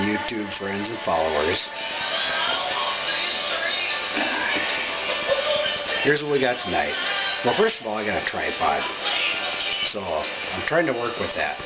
YouTube friends and followers. Here's what we got tonight. Well, first of all, I got a tripod. So, I'm trying to work with that.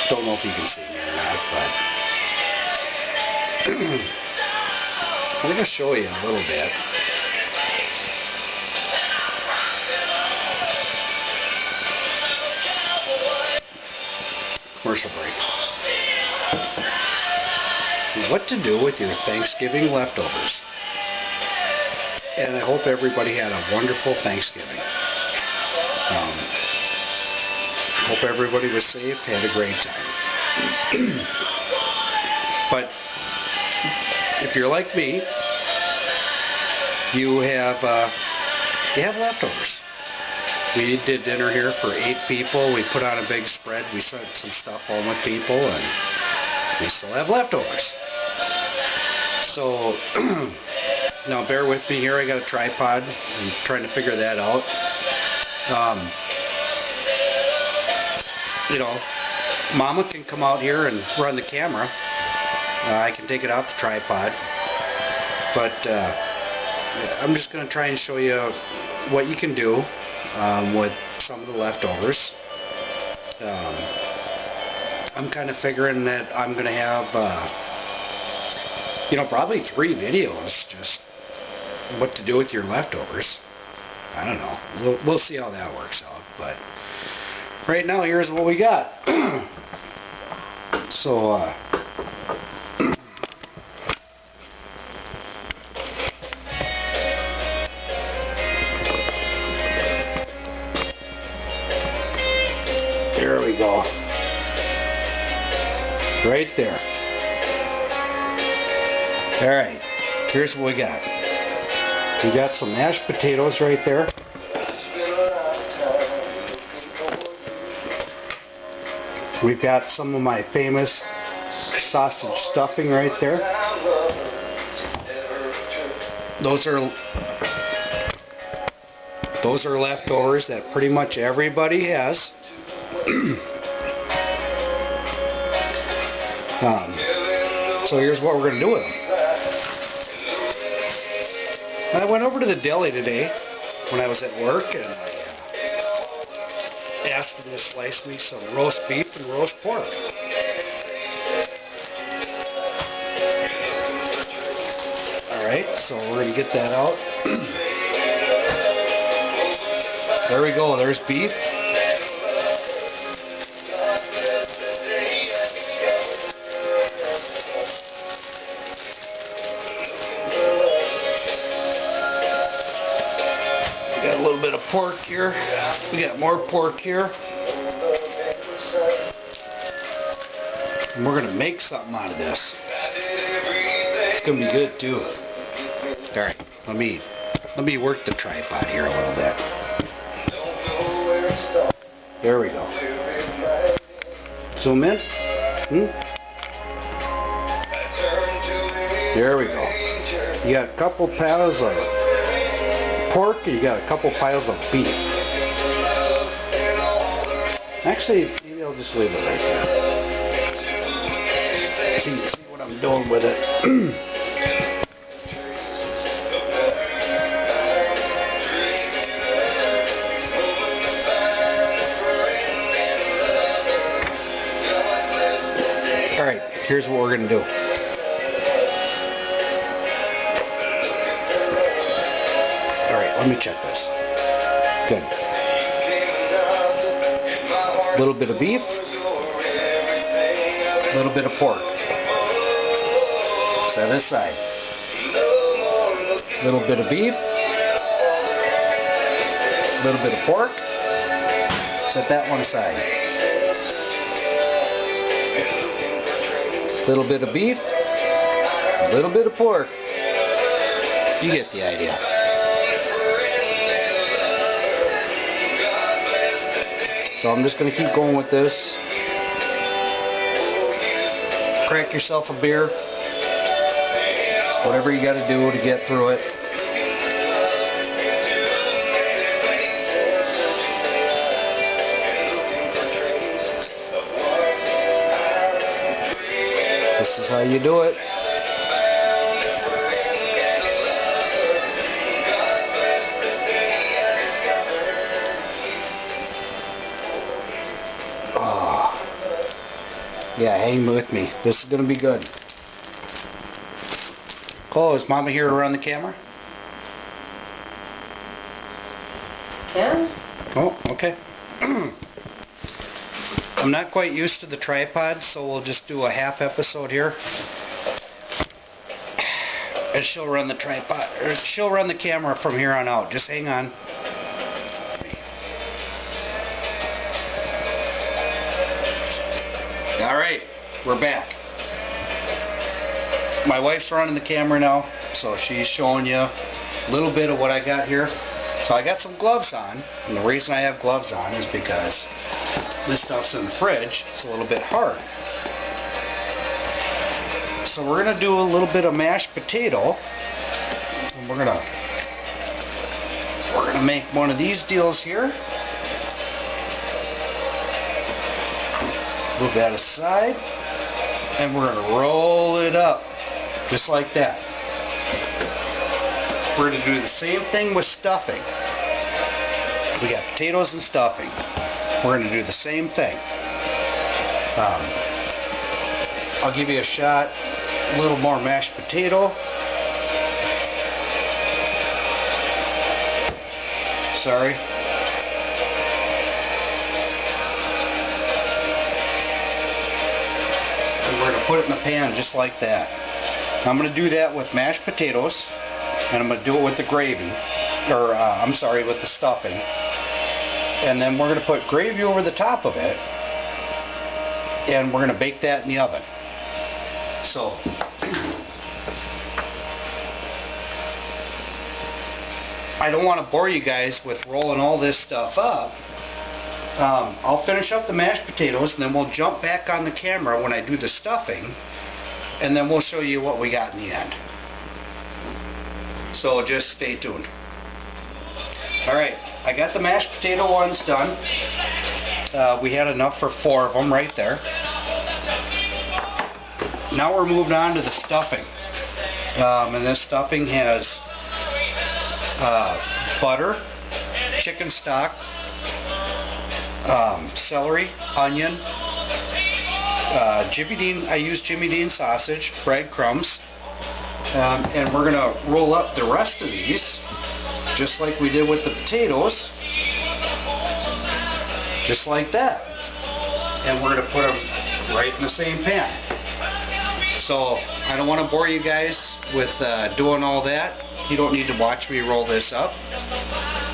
Don't know if you can see me or not, but I'm going to show you a little bit. Commercial break. What to do with your Thanksgiving leftovers. And I hope everybody had a wonderful Thanksgiving. Hope everybody was safe, had a great time. But if you're like me, you have leftovers. We did dinner here for 8 people. We put on a big spread. We sent some stuff home with people, and we still have leftovers. So now bear with me here. I got a tripod. I'm trying to figure that out. You know, Mama can come out here and run the camera. I can take it off the tripod. But I'm just going to try and show you what you can do with some of the leftovers. I'm kind of figuring that I'm going to have, you know, probably 3 videos just what to do with your leftovers. I don't know. We'll see how that works out. But right now, here's what we got. So, there we go. Right there. Alright, here's what we got. We got some mashed potatoes right there. We've got some of my famous sausage stuffing right there. Those are leftovers that pretty much everybody has. So here's what we're going to do with them. I went over to the deli today when I was at work, and I asked them to slice me some roast beef and roast pork. Alright, so we're going to get that out. There we go, there's beef. We got a little bit of pork here. We got more pork here. And we're going to make something out of this. It's going to be good too. Alright, let me work the tripod here a little bit. There we go. Zoom in. There we go. You got a couple piles of pork, and you got a couple piles of beef. Actually, maybe I'll just leave it right there. See what I'm doing with it. Alright, here's what we're going to do. Alright, let me check this. Good. A little bit of beef. A little bit of pork. Set it aside. A little bit of beef. A little bit of pork. Set that one aside. A little bit of beef. A little bit of pork. You get the idea. So I'm just going to keep going with this. Crack yourself a beer. Whatever you got to do to get through it. This is how you do it. Yeah, hang with me. This is going to be good. Cole, is Mama here to run the camera? Yeah. Oh, okay. I'm not quite used to the tripod, so we'll just do a half episode here. And she'll run the tripod, or she'll run the camera from here on out. Just hang on. Alright, we're back. My wife's running the camera now, so she's showing you a little bit of what I got here. So I got some gloves on, and the reason I have gloves on is because this stuff's in the fridge. It's a little bit hard. So we're going to do a little bit of mashed potato, and we're going to make one of these deals here. Move that aside, and we're going to roll it up just like that. We're going to do the same thing with stuffing. We got potatoes and stuffing. We're going to do the same thing. I'll give you a shot, a little more mashed potato. Sorry. We're going to put it in the pan just like that. I'm going to do that with mashed potatoes, and I'm going to do it with the gravy, or I'm sorry, with the stuffing. And then we're going to put gravy over the top of it, and we're going to bake that in the oven. So, I don't want to bore you guys with rolling all this stuff up. I'll finish up the mashed potatoes, and then we'll jump back on the camera when I do the stuffing, and then we'll show you what we got in the end. So just stay tuned. Alright, I got the mashed potato ones done. We had enough for 4 of them right there. Now we're moving on to the stuffing. And this stuffing has butter, chicken stock, celery, onion, Jimmy Dean. I use Jimmy Dean sausage, breadcrumbs, and we're going to roll up the rest of these just like we did with the potatoes, just like that. And we're going to put them right in the same pan. So I don't want to bore you guys with doing all that. You don't need to watch me roll this up.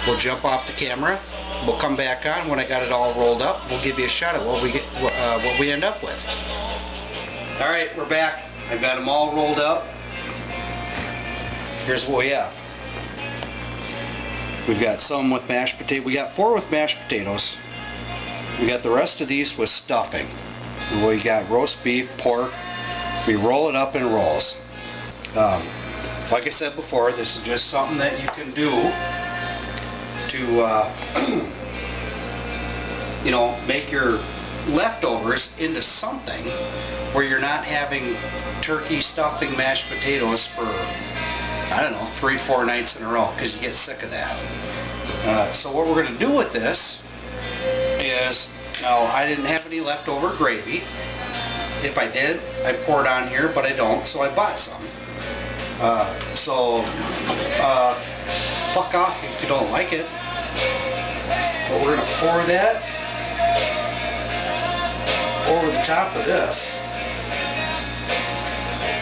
We'll jump off the camera. We'll come back on when I got it all rolled up. We'll give you a shot at what we end up with. All right, we're back. I've got them all rolled up. Here's what we have. We've got some with mashed potato. We got 4 with mashed potatoes. We got the rest of these with stuffing. We got roast beef, pork. We roll it up in rolls. Like I said before, this is just something that you can do to, you know, make your leftovers into something where you're not having turkey stuffing mashed potatoes for, I don't know, 3-4 nights in a row, because you get sick of that. So what we're going to do with this is, now I didn't have any leftover gravy. If I did, I'd pour it on here, but I don't, so I bought some. Fuck off if you don't like it. But we're going to pour that over the top of this.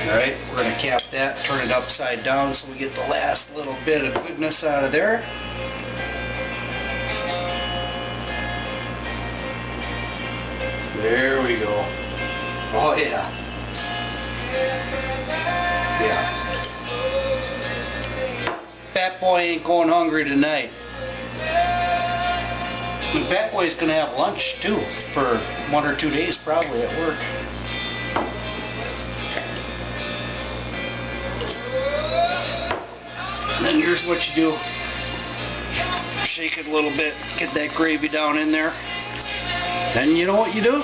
Alright, we're going to cap that, turn it upside down so we get the last little bit of goodness out of there. There we go. Oh yeah. Yeah. Fat boy ain't going hungry tonight. And Fat boy's going to have lunch too for 1 or 2 days probably at work. And then here's what you do. Shake it a little bit, get that gravy down in there. Then you know what you do?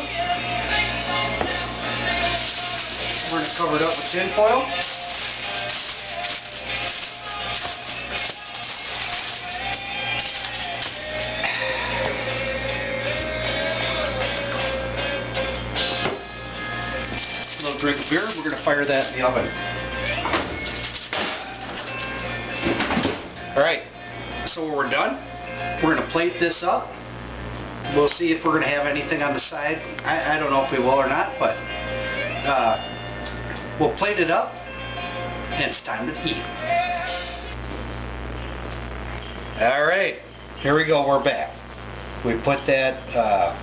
We're cover it up with tin foil. A little drink of beer. We're going to fire that in the oven. Alright, so when we're done, we're going to plate this up. We'll see if we're going to have anything on the side. I don't know if we will or not, but we'll plate it up and it's time to eat. Alright, here we go, we're back. We put that,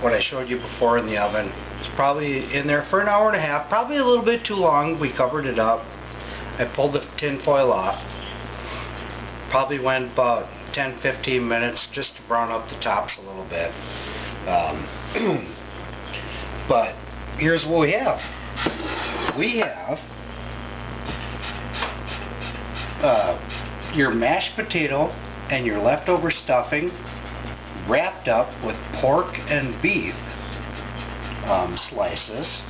what I showed you before, in the oven. It's probably in there for an hour and a half, probably a little bit too long. We covered it up. I pulled the tin foil off. Probably went about 10-15 minutes just to brown up the tops a little bit. But here's what we have. We have your mashed potato and your leftover stuffing wrapped up with pork and beef slices.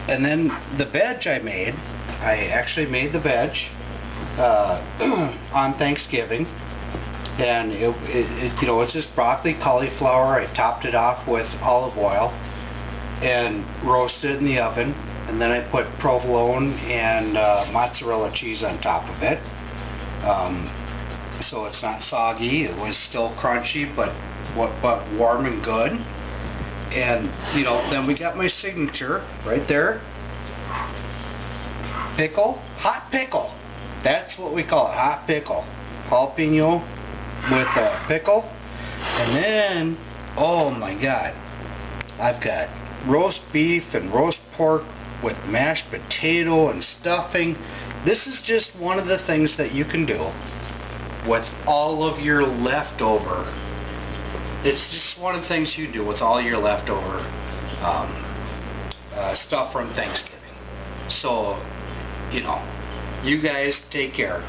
And then the veg I actually made the veg on Thanksgiving, and it's just broccoli, cauliflower. I topped it off with olive oil and roasted it in the oven, and then I put provolone and mozzarella cheese on top of it, so it's not soggy. It was still crunchy, but warm and good. And then we got my signature right there, pickle, hot pickle. That's what we call it, hot pickle. Jalapeno with a pickle. And then, oh my God, I've got roast beef and roast pork with mashed potato and stuffing. This is just one of the things that you can do with all of your leftover. It's just one of the things you do with all your leftover stuff from Thanksgiving. So, you guys take care.